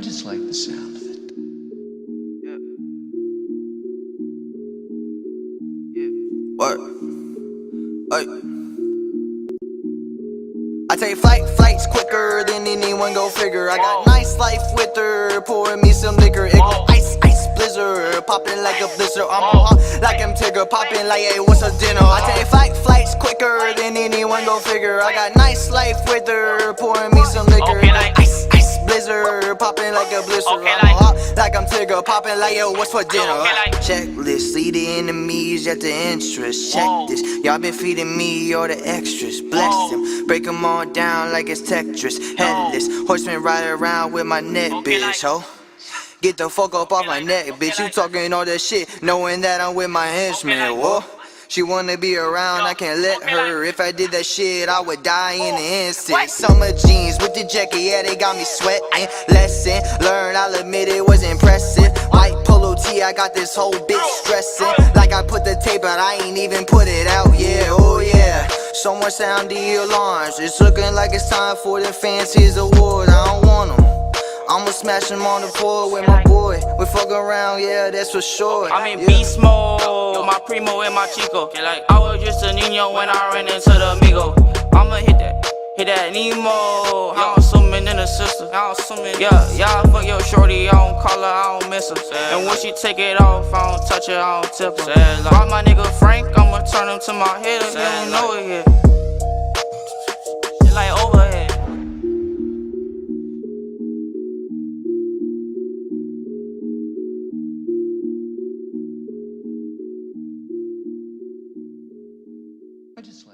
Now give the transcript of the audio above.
just like the sound of it. Yeah. Yeah. What? Hey. I take flights quicker than anyone go figure. I got nice life with her, pouring me some liquor. It go ice, blizzard, popping like a blizzard. I'm on like I'm Tigger, popping like, hey, what's a dinner? I take flights quicker than anyone go figure. I got nice life with her, pouring me some liquor. It go ice, blizzard, popping like a blizzard. I'm on like I'm Tigger, popping like, yo, what's for dinner? Checklist, see the enemies at the entrance. Check this, y'all been feeding me all the extras. Bless them, break them all down like it's Tetris. Headless, horseman ride around with my neck, bitch, ho. Get the fuck up off my neck, bitch. You talking all that shit, knowing that I'm with my henchmen. Whoa. She wanna be around, I can't let her. If I did that shit, I would die in an instant. Summer jeans with the jacket, yeah, they got me sweating. Lesson learned, I'll admit it was impressive. White polo tee, I got this whole bitch stressing. Like I put the tape out, I ain't even put it out, yeah, oh yeah. Someone sound the alarms, it's looking like it's time for the fanciest award. I don't want them, I'ma smash them on the floor with my boy. We fuck around, yeah, that's for sure. I'm in beast mode, my primo and my chico. I was just a Nino when I ran into the amigo. I'ma hit that Nemo. I don't swimming in the sister. Yeah, fuck your shorty, I don't call her, I don't miss her. And when she take it off, I don't touch her, I don't tip her. Call my nigga Frank, I'ma turn him to my head if you don't know it yet. Shit like overhead. I just like